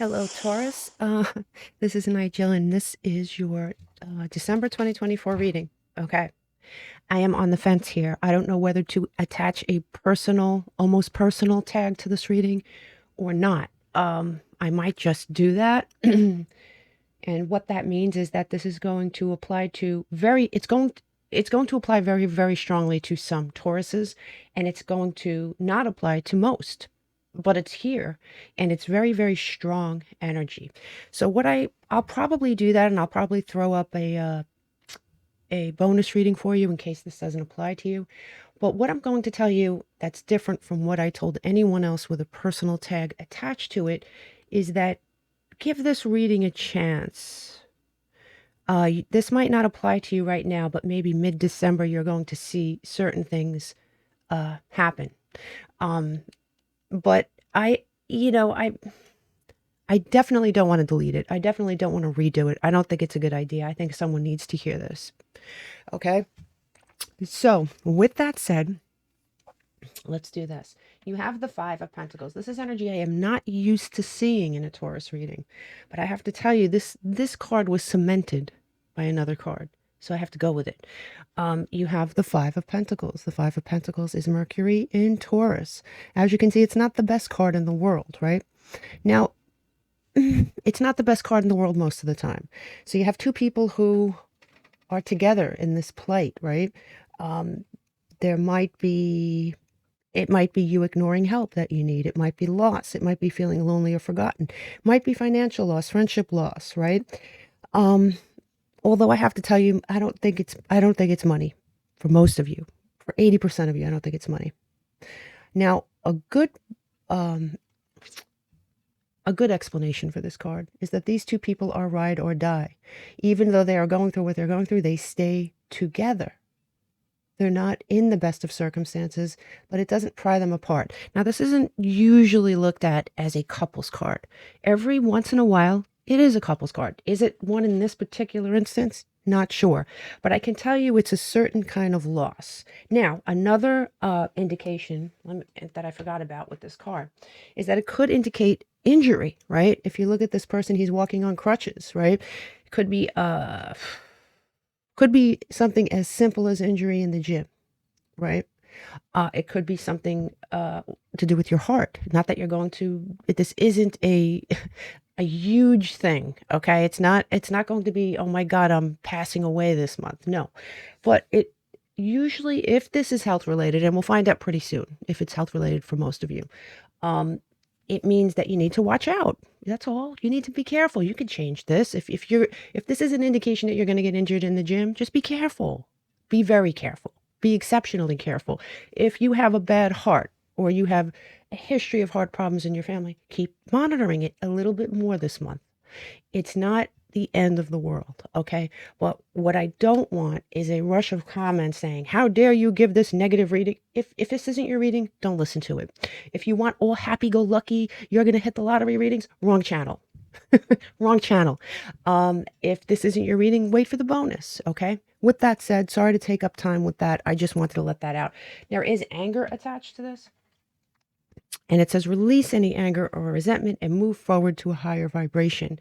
Hello, Taurus. This is Nigel, and this is your December 2024 reading. Okay. I am on the fence here. I don't know whether to attach a personal, almost personal tag to this reading or not. I might just do that. And what that means is that this is going to apply to it's going to apply very, very strongly to some Tauruses, and it's going to not apply to most. But it's here, and it's very, very strong energy. So I'll probably do that, and I'll probably throw up a bonus reading for you in case this doesn't apply to you. But what I'm going to tell you that's different from what I told anyone else with a personal tag attached to it is that give this reading a chance. This might not apply to you right now, but maybe mid-December you're going to see certain things happen. But I definitely don't want to delete it. I definitely don't want to redo it. I don't think it's a good idea. I think someone needs to hear this. Okay? So, with that said, let's do this. You have the Five of Pentacles. This is energy I am not used to seeing in a Taurus reading. But I have to tell you, this card was cemented by another card. So I have to go with it. You have the Five of Pentacles. The Five of Pentacles is Mercury in Taurus. As you can see, it's not the best card in the world, right? Now, it's not the best card in the world most of the time. So you have two people who are together in this plight, right? It might be you ignoring help that you need. It might be loss. It might be feeling lonely or forgotten. It might be financial loss, friendship loss, right? Although I have to tell you, I don't think it's money for most of you. For 80% of you, I don't think it's money. Now, a good explanation for this card is that these two people are ride or die. Even though they are going through what they're going through, they stay together. They're not in the best of circumstances, but it doesn't pry them apart. Now, this isn't usually looked at as a couples card. Every once in a while, it is a couples card. Is it one in this particular instance? Not sure. But I can tell you it's a certain kind of loss. Now, another indication that I forgot about with this card is that it could indicate injury, right? If you look at this person, he's walking on crutches, right? It could be something as simple as injury in the gym, right? It could be something to do with your heart. Not that you're going to. This isn't a huge thing, okay? It's not going to be, oh my God, I'm passing away this month. No, but it usually, if this is health related, and we'll find out pretty soon if it's health related for most of you, it means that you need to watch out. That's all. You need to be careful. You can change this. If this is an indication that you're going to get injured in the gym, just be careful. Be very careful. Be exceptionally careful. If you have a bad heart or you have a history of heart problems in your family, keep monitoring it a little bit more this month. It's not the end of the world, okay? But what I don't want is a rush of comments saying, how dare you give this negative reading? If this isn't your reading, don't listen to it. If you want all happy-go-lucky, you're going to hit the lottery readings, wrong channel. Wrong channel. If this isn't your reading, wait for the bonus, okay? With that said, sorry to take up time with that. I just wanted to let that out. There is anger attached to this. And it says, release any anger or resentment and move forward to a higher vibration.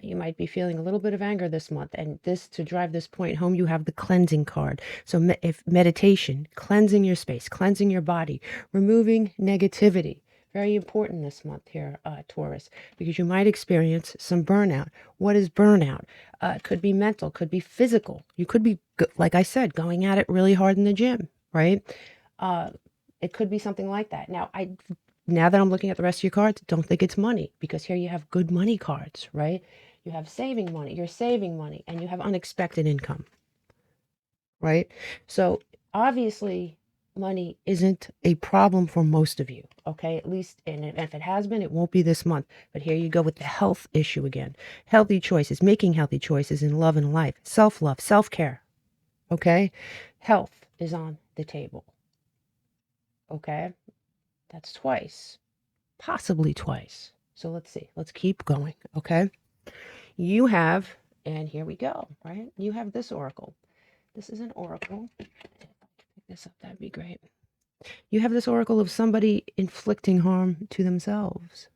You might be feeling a little bit of anger this month. And to drive this point home, you have the cleansing card. So if meditation, cleansing your space, cleansing your body, removing negativity. Very important this month here, Taurus, because you might experience some burnout. What is burnout? It could be mental, could be physical. You could be, like I said, going at it really hard in the gym, right? It could be something like that. Now that I'm looking at the rest of your cards, don't think it's money, because here you have good money cards, right? You have saving money, you're saving money, and you have unexpected income, right? So obviously money isn't a problem for most of you, okay? At least, and if it has been, it won't be this month. But here you go with the health issue again. Healthy choices, making healthy choices in love and life, self-love, self-care, okay? Health is on the table, okay? That's twice, possibly twice. So let's see. Let's keep going, okay? You have, and here we go, right? You have this oracle. This is an oracle. If I could pick this up, that'd be great. You have this oracle of somebody inflicting harm to themselves.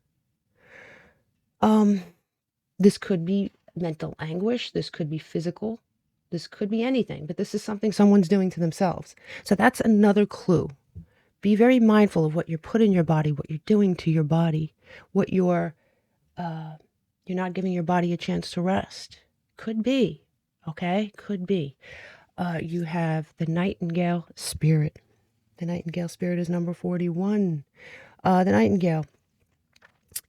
This could be mental anguish. This could be physical. This could be anything, but this is something someone's doing to themselves. So that's another clue. Be very mindful of what you're putting in your body, what you're doing to your body, what you're not giving your body a chance to rest. Could be, okay? Could be. You have the Nightingale spirit. The Nightingale spirit is number 41. The Nightingale.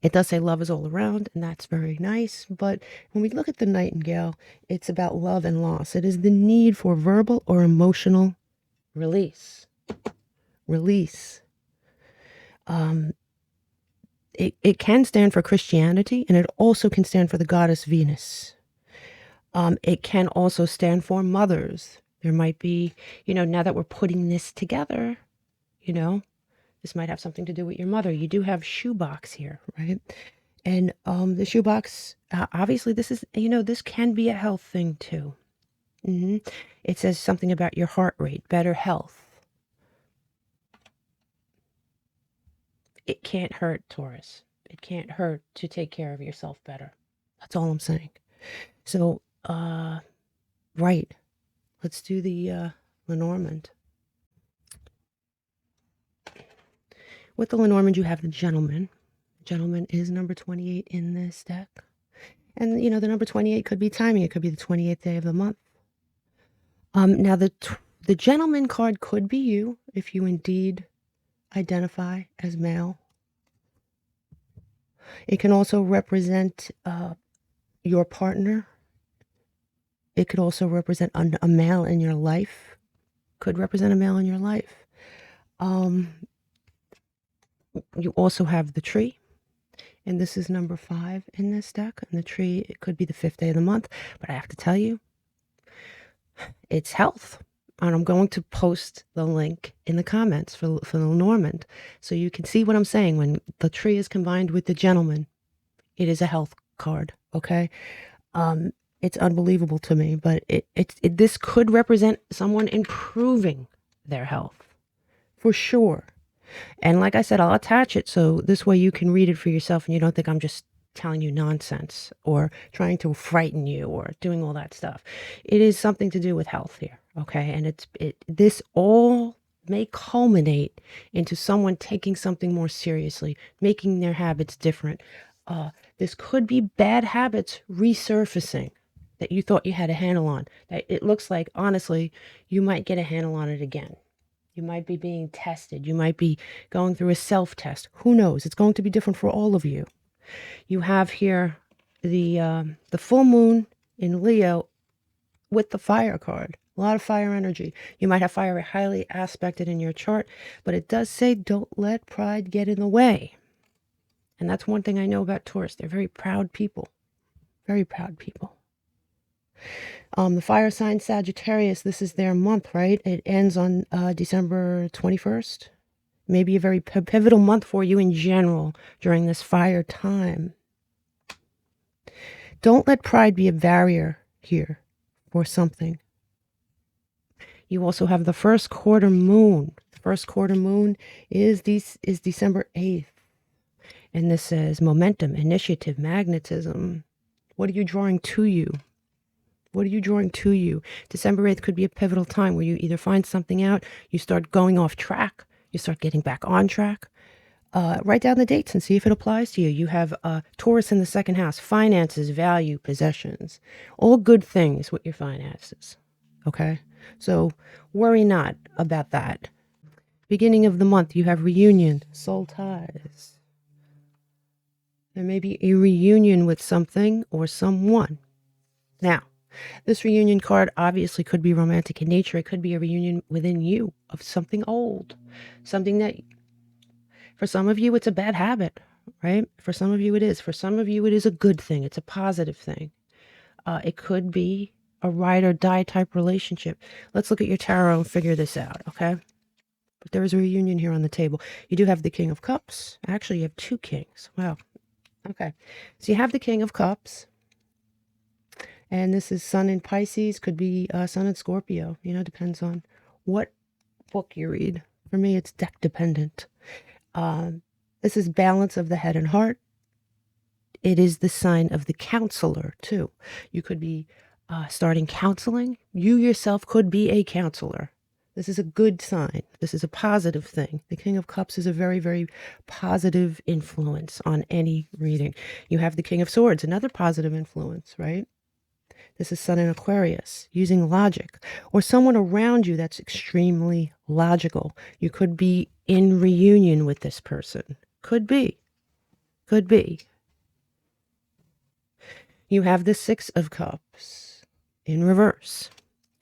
It does say love is all around, and that's very nice. But when we look at the Nightingale, it's about love and loss. It is the need for verbal or emotional release. Release. It can stand for Christianity, and it also can stand for the goddess Venus. It can also stand for mothers. There might be, now that we're putting this together, this might have something to do with your mother. You do have shoebox here, right? And the shoebox, obviously this is, this can be a health thing too. It says something about your heart rate, better health. It can't hurt, Taurus. It can't hurt to take care of yourself better. That's all I'm saying. So, right. Let's do the Lenormand. With the Lenormand, you have the Gentleman. Gentleman is number 28 in this deck. And, the number 28 could be timing. It could be the 28th day of the month. Now, the Gentleman card could be you if you indeed identify as male. It can also represent your partner. It could also represent a male in your life. Could represent a male in your life. You also have the Tree, and this is number 5 in this deck. And the Tree, it could be the 5th day of the month, but I have to tell you, it's health. And I'm going to post the link in the comments for the Lenormand, so you can see what I'm saying. When the Tree is combined with the Gentleman, it is a health card, okay? It's unbelievable to me, but this could represent someone improving their health, for sure. And like I said, I'll attach it so this way you can read it for yourself and you don't think I'm just telling you nonsense or trying to frighten you or doing all that stuff. It is something to do with health here, okay? And this all may culminate into someone taking something more seriously, making their habits different. This could be bad habits resurfacing that you thought you had a handle on. That it looks like, honestly, you might get a handle on it again. You might be being tested. You might be going through a self-test. Who knows? It's going to be different for all of you. You have here the full moon in Leo with the fire card. A lot of fire energy. You might have fire highly aspected in your chart, but it does say don't let pride get in the way. And that's one thing I know about Taurus. They're very proud people. Very proud people. The fire sign Sagittarius, this is their month, right? It ends on December 21st. Maybe a very pivotal month for you in general during this fire time. Don't let pride be a barrier here for something. You also have the first quarter moon. The first quarter moon is December 8th. And this says momentum, initiative, magnetism. What are you drawing to you? What are you drawing to you? December 8th could be a pivotal time where you either find something out, you start going off track, you start getting back on track. Write down the dates and see if it applies to you. You have Taurus in the second house, finances, value, possessions. All good things with your finances, okay? So worry not about that. Beginning of the month, you have reunion, soul ties. There may be a reunion with something or someone. Now, this reunion card obviously could be romantic in nature. It could be a reunion within you of something old, something that for some of you, it's a bad habit, right? For some of you, it is. For some of you, it is a good thing. It's a positive thing. It could be a ride or die type relationship. Let's look at your tarot and figure this out, okay? But there is a reunion here on the table. You do have the King of Cups. Actually, you have 2 kings. Wow. Okay. So you have the King of Cups. And this is Sun in Pisces. Could be Sun in Scorpio. Depends on what book you read. For me, it's deck dependent. This is balance of the head and heart. It is the sign of the counselor, too. You could be starting counseling. You yourself could be a counselor. This is a good sign. This is a positive thing. The King of Cups is a very, very positive influence on any reading. You have the King of Swords, another positive influence, right? This is Sun in Aquarius, using logic, or someone around you that's extremely logical. You could be in reunion with this person. Could be. Could be. You have the Six of Cups in reverse.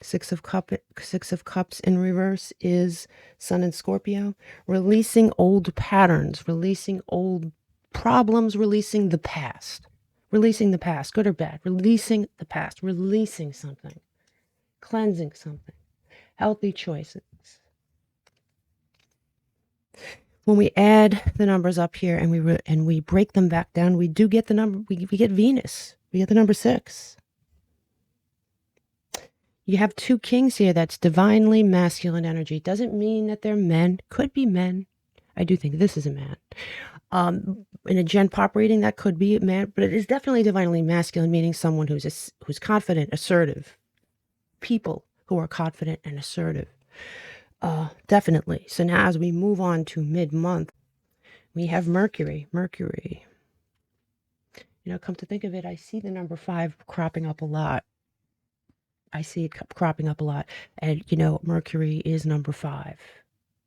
Six of Cups in reverse is Sun in Scorpio, releasing old patterns, releasing old problems, releasing the past. Releasing the past, good or bad. Releasing the past, releasing something, cleansing something, healthy choices. When we add the numbers up here and we break them back down, we do get the number. We get Venus. We get the number 6. You have 2 kings here. That's divinely masculine energy. Doesn't mean that they're men. Could be men. I do think this is a man. In a gen pop reading, that could be a man, but it is definitely divinely masculine, meaning someone who's confident, assertive. People who are confident and assertive. Definitely. So now as we move on to mid-month, we have Mercury. Mercury. You know, come to think of it, I see the number 5 cropping up a lot. I see it cropping up a lot. And, you know, Mercury is number 5.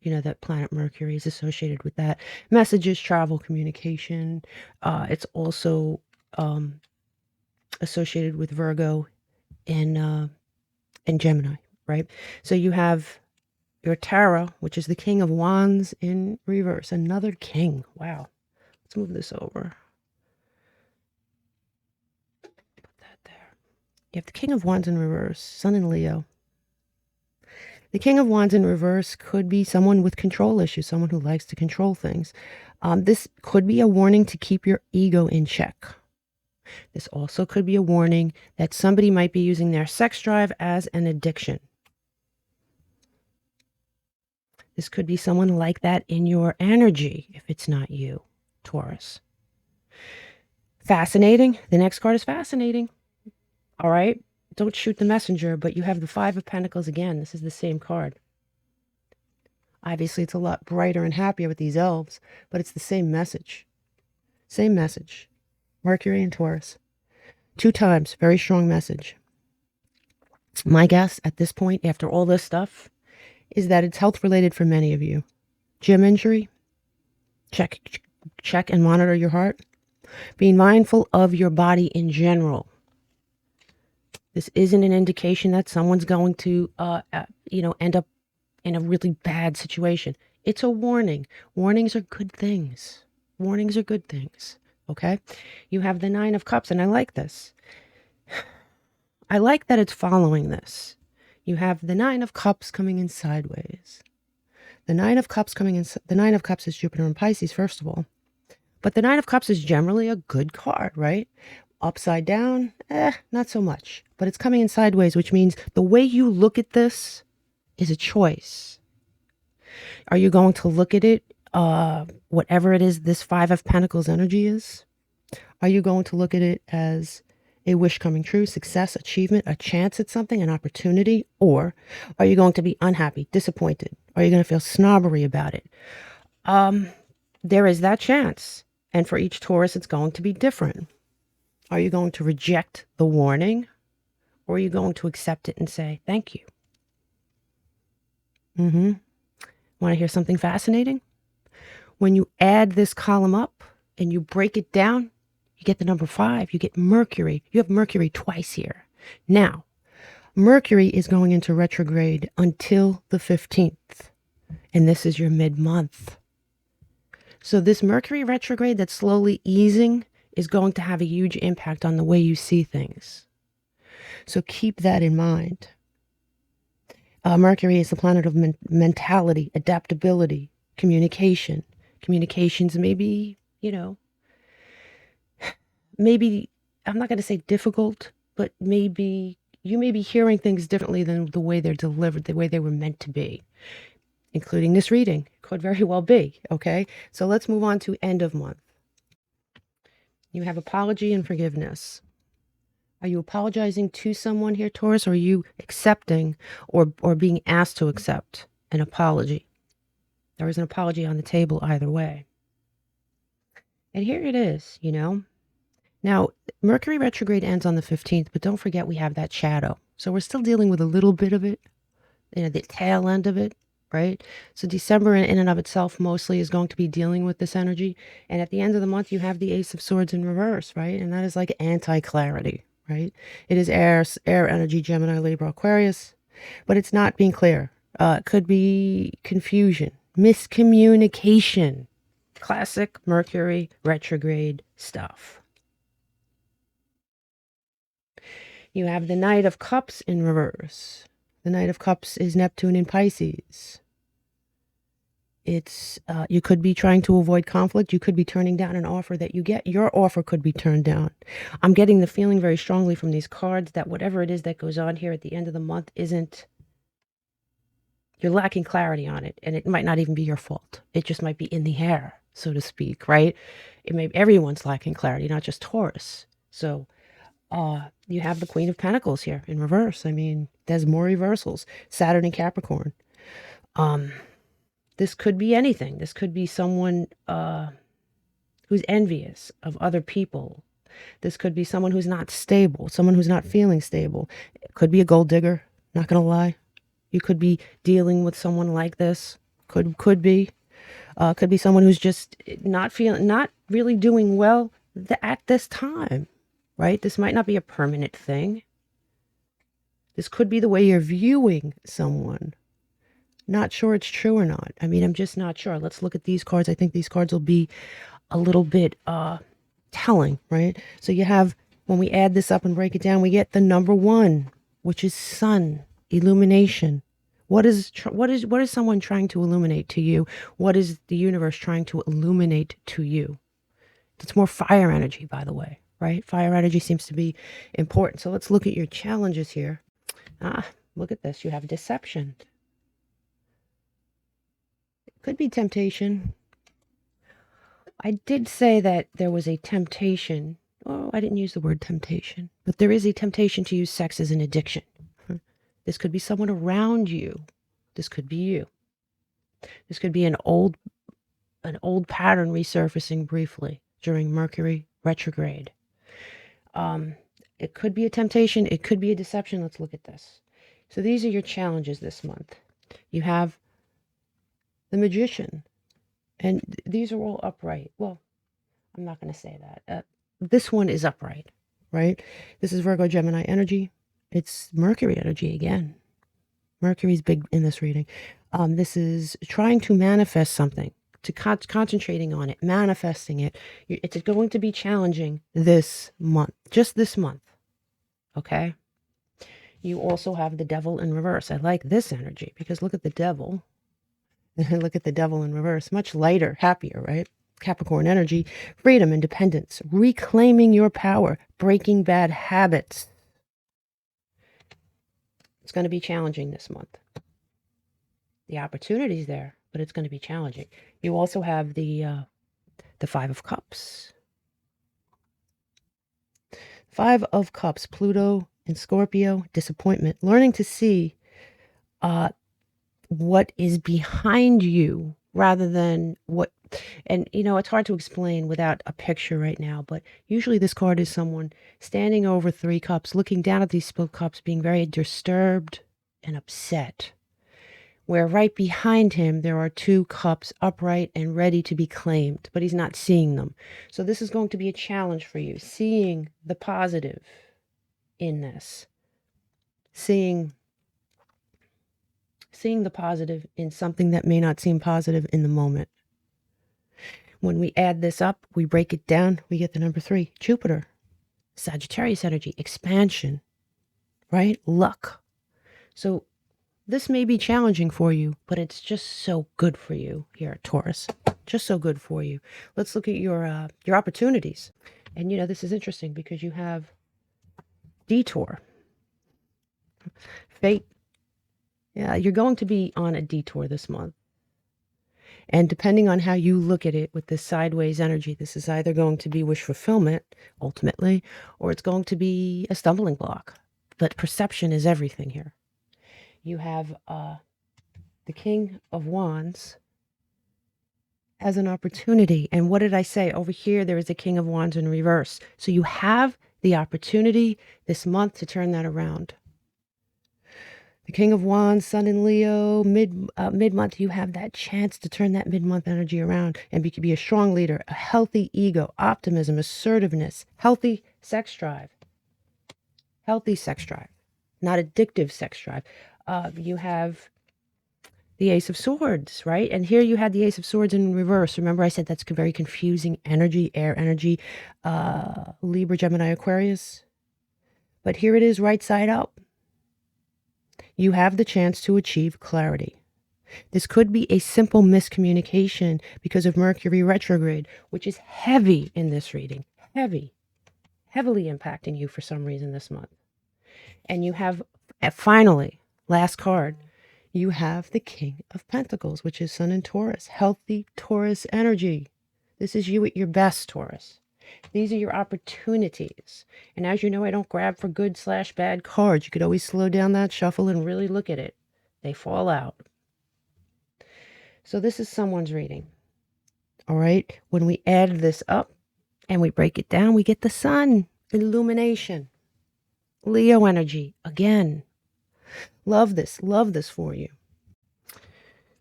You know, that planet Mercury is associated with that. Messages, travel, communication. It's also associated with Virgo and Gemini, right? So you have your Tarot, which is the King of Wands in reverse. Another king. Wow. Let's move this over. Put that there. You have the King of Wands in reverse, Sun in Leo. The King of Wands in reverse could be someone with control issues, someone who likes to control things. This could be a warning to keep your ego in check. This also could be a warning that somebody might be using their sex drive as an addiction. This could be someone like that in your energy, if it's not you, Taurus. Fascinating. The next card is fascinating. All right. Don't shoot the messenger, but you have the 5 of Pentacles again. This is the same card. Obviously, it's a lot brighter and happier with these elves, but it's the same message. Same message. Mercury and Taurus. 2 times. Very strong message. My guess at this point, after all this stuff, is that it's health related for many of you. Gym injury. Check and monitor your heart. Being mindful of your body in general. This isn't an indication that someone's going to, end up in a really bad situation. It's a warning. Warnings are good things. Warnings are good things. Okay? You have the 9 of Cups, and I like this. I like that it's following this. You have the 9 of Cups coming in sideways. The 9 of Cups coming in. The 9 of Cups is Jupiter and Pisces, first of all. But the 9 of Cups is generally a good card, right? Upside down, not so much. But it's coming in sideways, which means the way you look at this is a choice. Are you going to look at it, whatever it is this 5 of Pentacles energy is? Are you going to look at it as a wish coming true, success, achievement, a chance at something, an opportunity? Or are you going to be unhappy, disappointed? Are you going to feel snobbery about it? There is that chance. And for each Taurus, it's going to be different. Are you going to reject the warning? Or are you going to accept it and say, thank you? Want to hear something fascinating? When you add this column up and you break it down, you get the number 5. You get Mercury. You have Mercury twice here. Now, Mercury is going into retrograde until the 15th. And this is your mid-month. So this Mercury retrograde that's slowly easing is going to have a huge impact on the way you see things. So keep that in mind. Mercury is the planet of mentality, adaptability, communication. Communications maybe, maybe, I'm not going to say difficult, but maybe you may be hearing things differently than the way they're delivered, the way they were meant to be, including this reading. Could very well be, okay? So let's move on to end of month. You have apology and forgiveness. Are you apologizing to someone here, Taurus, or are you accepting or being asked to accept an apology? There is an apology on the table either way. And here it is, you know. Now, Mercury retrograde ends on the 15th, but don't forget we have that shadow. So we're still dealing with a little bit of it, you know, the tail end of it, right? So December in and of itself mostly is going to be dealing with this energy. And at the end of the month, you have the Ace of Swords in reverse, right? And that is like anti-clarity, right? It is air energy, Gemini, Libra, Aquarius, but it's not being clear. It could be confusion, miscommunication, classic Mercury retrograde stuff. You have the Knight of Cups in reverse. The Knight of Cups is Neptune in Pisces. It's you could be trying to avoid conflict. You could be turning down an offer that you get. Your offer could be turned down. I'm getting the feeling very strongly from these cards that whatever it is that goes on here at the end of the month isn't, you're lacking clarity on it, and it might not even be your fault. It just might be in the air, so to speak, right? It may everyone's lacking clarity, not just Taurus. So you have the Queen of Pentacles here in reverse. I mean, there's more reversals. Saturn and Capricorn. This could be anything. This could be someone who's envious of other people. This could be someone who's not stable, someone who's not feeling stable. It could be a gold digger, not going to lie. You could be dealing with someone like this. Could be someone who's just not really doing well at this time, right? This might not be a permanent thing. This could be the way you're viewing someone. Not sure it's true or not. I mean, I'm just not sure. Let's look at these cards. I think these cards will be a little bit telling, right? So you have, when we add this up and break it down, we get the number 1, which is sun, illumination. What is someone trying to illuminate to you? What is the universe trying to illuminate to you? It's more fire energy, by the way, right? Fire energy seems to be important. So let's look at your challenges here. Look at this. You have deception. It could be temptation. I did say that there was a temptation. Oh, I didn't use the word temptation, but there is a temptation to use sex as an addiction. This could be someone around you. This could be you. This could be an old pattern resurfacing briefly during Mercury retrograde. It could be a temptation. It could be a deception. Let's look at this. So these are your challenges this month. You have the Magician, and these are all upright. Well, I'm not going to say that. This one is upright, right? This is Virgo, Gemini energy. It's Mercury energy again. Mercury's big in this reading. This is trying to manifest something, to concentrating on it, manifesting it. It's going to be challenging this month, just this month, okay? You also have the Devil in reverse. I like this energy because look at the Devil. Look at the Devil in reverse. Much lighter, happier, right? Capricorn energy, freedom, independence, reclaiming your power, breaking bad habits. It's going to be challenging this month. The opportunity's there, but it's going to be challenging. You also have the 5 of Cups. 5 of Cups, Pluto and Scorpio, disappointment. Learning to see what is behind you rather than what. And, you know, it's hard to explain without a picture right now, but usually this card is someone standing over 3 cups, looking down at these spilled cups, being very disturbed and upset, where right behind him there are 2 cups upright and ready to be claimed, but he's not seeing them. So this is going to be a challenge for you, seeing the positive in this, seeing the positive in something that may not seem positive in the moment. When we add this up, we break it down, we get the number 3, Jupiter, Sagittarius energy, expansion, right? Luck. So this may be challenging for you, but it's just so good for you here at Taurus. Just so good for you. Let's look at your opportunities. And, you know, this is interesting because you have detour, fate. Yeah, you're going to be on a detour this month. And depending on how you look at it with this sideways energy, this is either going to be wish fulfillment, ultimately, or it's going to be a stumbling block. But perception is everything here. You have the King of Wands as an opportunity. And what did I say? Over here, there is the King of Wands in reverse. So you have the opportunity this month to turn that around. The King of Wands, Sun in Leo, mid-month, you have that chance to turn that mid-month energy around and be a strong leader, a healthy ego, optimism, assertiveness, healthy sex drive, not addictive sex drive. You have the Ace of Swords, right? And here you had the Ace of Swords in reverse. Remember I said that's very confusing energy, air energy, Libra, Gemini, Aquarius. But here it is right side up. You have the chance to achieve clarity. This could be a simple miscommunication because of Mercury retrograde, which is heavy in this reading. Heavily impacting you for some reason this month. And you have, finally, last card, you have the King of Pentacles, which is Sun in Taurus, healthy Taurus energy. This is you at your best, Taurus. These are your opportunities. And as you know, I don't grab for good/bad cards. You could always slow down that shuffle and really look at it. They fall out. So this is someone's reading. All right. When we add this up and we break it down, we get the sun, illumination, Leo energy. Again, love this for you.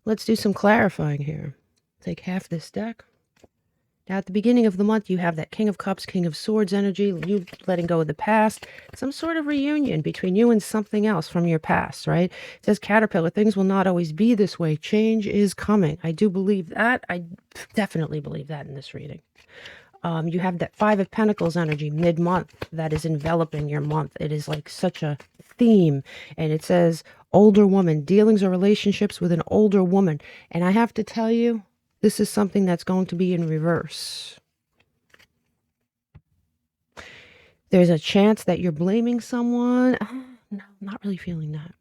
Let's do some clarifying here. Take half this deck. Now, at the beginning of the month, you have that King of Cups, King of Swords energy, you letting go of the past, some sort of reunion between you and something else from your past, right? It says Caterpillar, things will not always be this way. Change is coming. I do believe that. I definitely believe that in this reading. You have that Five of Pentacles energy mid-month that is enveloping your month. It is like such a theme. And it says older woman, dealings or relationships with an older woman. And I have to tell you, this is something that's going to be in reverse. There's a chance that you're blaming someone. No, I'm not really feeling that.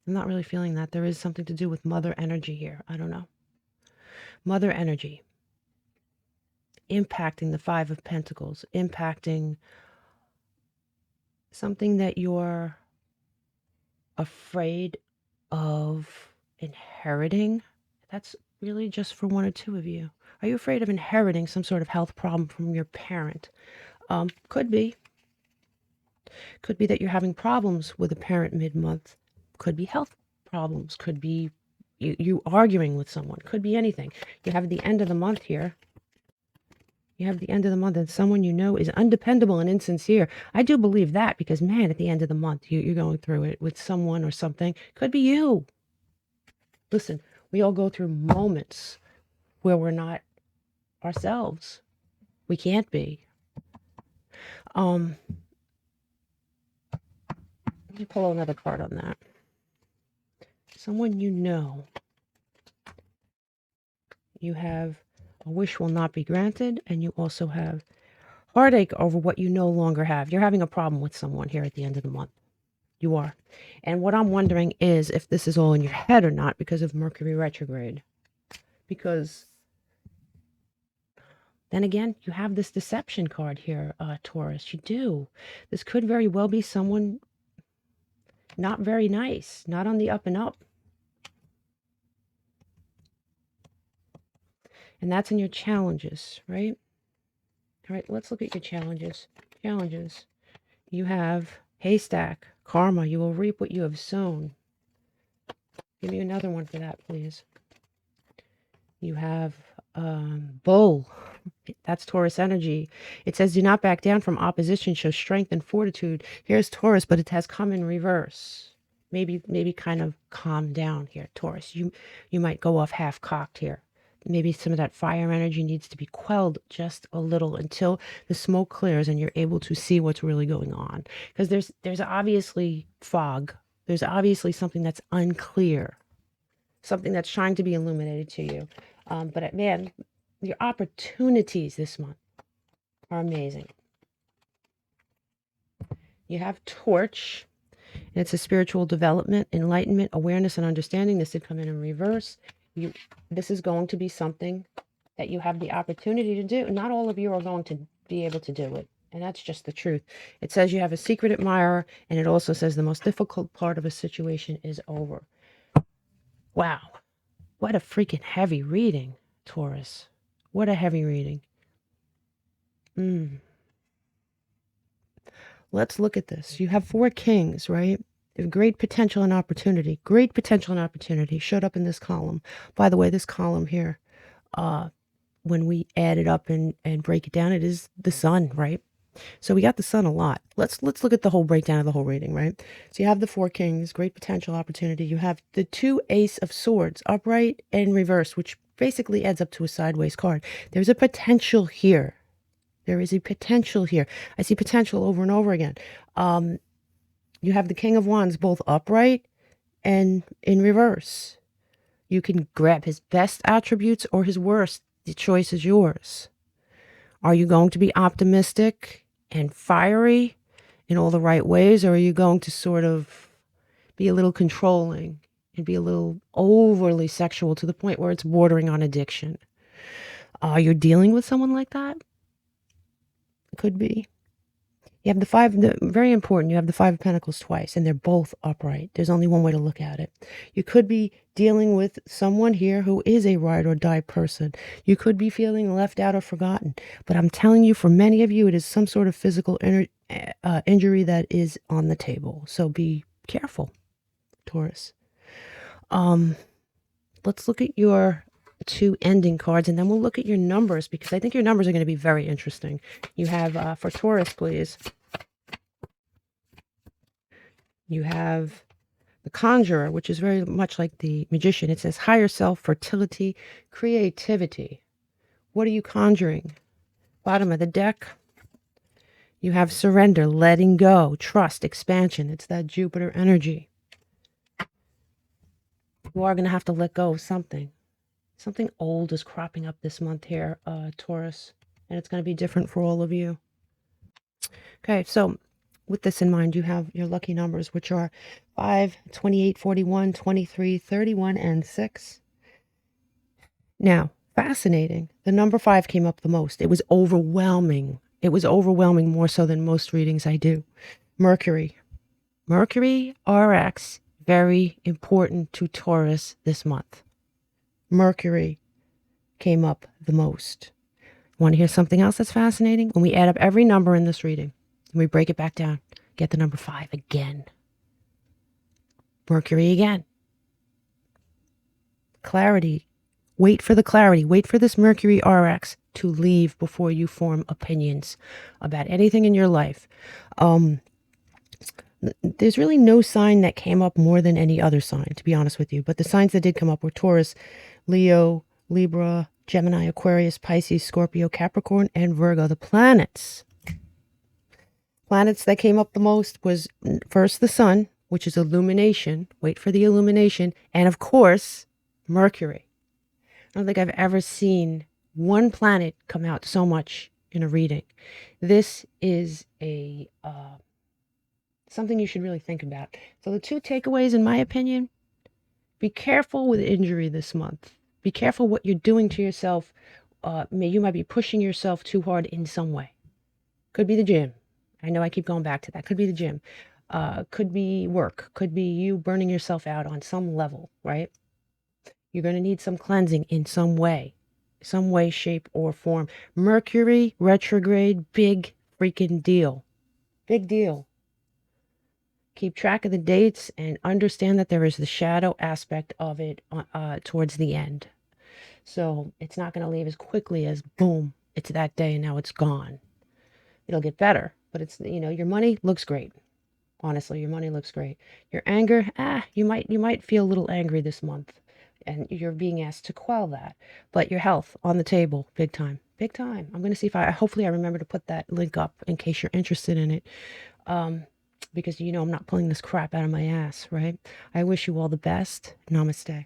I'm not really feeling that. There is something to do with mother energy here. I don't know. Mother energy. Impacting the Five of Pentacles. Impacting something that you're afraid of inheriting. That's really just for one or two of you. Are you afraid of inheriting some sort of health problem from your parent? Could be. Could be that you're having problems with a parent mid-month. Could be health problems. Could be you arguing with someone. Could be anything. You have the end of the month here. You have the end of the month and someone you know is undependable and insincere. I do believe that because, man, at the end of the month, you're going through it with someone or something. Could be you. Listen, we all go through moments where we're not ourselves. We can't be. Let me pull another card on that. Someone you know. You have a wish will not be granted, and you also have heartache over what you no longer have. You're having a problem with someone here at the end of the month. You are. And what I'm wondering is if this is all in your head or not because of Mercury retrograde. Because then again, you have this deception card here, Taurus. You do. This could very well be someone not very nice, not on the up and up. And that's in your challenges, right? All right, let's look at your challenges. Challenges. You have haystack, karma. You will reap what you have sown. Give me another one for that, please. You have bull. That's Taurus energy. It says, do not back down from opposition. Show strength and fortitude. Here's Taurus, but it has come in reverse. Maybe kind of calm down here, Taurus. You might go off half-cocked here. Maybe some of that fire energy needs to be quelled just a little until the smoke clears and you're able to see what's really going on. Because there's obviously fog. There's obviously something that's unclear. Something that's trying to be illuminated to you. But man, your opportunities this month are amazing. You have Torch. And it's a spiritual development, enlightenment, awareness, and understanding. This did come in reverse. This is going to be something that you have the opportunity to do. Not all of you are going to be able to do it. And that's just the truth. It says you have a secret admirer, and it also says the most difficult part of a situation is over. Wow. What a freaking heavy reading, Taurus. What a heavy reading. Let's look at this. You have 4 kings, right? You have great potential and opportunity. Great potential and opportunity showed up in this column. By the way, this column here, when we add it up and break it down, it is the sun, right? So we got the sun a lot. Let's look at the whole breakdown of the whole reading, right? So you have the 4 kings, great potential opportunity. You have the 2 ace of swords, upright and reverse, which basically adds up to a sideways card. There's a potential here. There is a potential here. I see potential over and over again. You have the king of wands, both upright and in reverse. You can grab his best attributes or his worst. The choice is yours. Are you going to be optimistic and fiery in all the right ways, or are you going to sort of be a little controlling and be a little overly sexual to the point where it's bordering on addiction? Are you dealing with someone like that? Could be. You have the 5, very important, you have the 5 of Pentacles twice, and they're both upright. There's only one way to look at it. You could be dealing with someone here who is a ride or die person. You could be feeling left out or forgotten. But I'm telling you, for many of you, it is some sort of physical injury that is on the table. So be careful, Taurus. Let's look at your 2 ending cards, and then we'll look at your numbers, because I think your numbers are going to be very interesting. You have, for Taurus, please, you have the Conjurer, which is very much like the Magician. It says higher self, fertility, creativity. What are you conjuring? Bottom of the deck, you have surrender, letting go, trust, expansion. It's that Jupiter energy. You are going to have to let go of something. Something old is cropping up this month here, Taurus, and it's going to be different for all of you. Okay, so with this in mind, you have your lucky numbers, which are 5, 28, 41, 23, 31, and 6. Now, fascinating. The number 5 came up the most. It was overwhelming. It was overwhelming, more so than most readings I do. Mercury. Mercury RX, very important to Taurus this month. Mercury came up the most. Want to hear something else that's fascinating? When we add up every number in this reading, and we break it back down, get the number 5 again. Mercury again. Clarity. Wait for the clarity. Wait for this Mercury RX to leave before you form opinions about anything in your life. There's really no sign that came up more than any other sign, to be honest with you. But the signs that did come up were Taurus, Leo, Libra, Gemini, Aquarius, Pisces, Scorpio, Capricorn, and Virgo. The planets. Planets that came up the most was first the sun, which is illumination. Wait for the illumination. And of course, Mercury. I don't think I've ever seen one planet come out so much in a reading. This is a something you should really think about. So the 2 takeaways, in my opinion, be careful with injury this month. Be careful what you're doing to yourself. You might be pushing yourself too hard in some way. Could be the gym. I know I keep going back to that. Could be the gym. Could be work. Could be you burning yourself out on some level, right? You're going to need some cleansing in some way, shape, or form. Mercury retrograde, big freaking deal. Big deal. Keep track of the dates and understand that there is the shadow aspect of it towards the end. So it's not going to leave as quickly as boom, it's that day and now it's gone. It'll get better, but it's, your money looks great. Honestly, your money looks great. Your anger, you might feel a little angry this month, and you're being asked to quell that. But your health on the table, big time, big time. I'm going to see if hopefully I remember to put that link up in case you're interested in it. Because I'm not pulling this crap out of my ass, right? I wish you all the best. Namaste.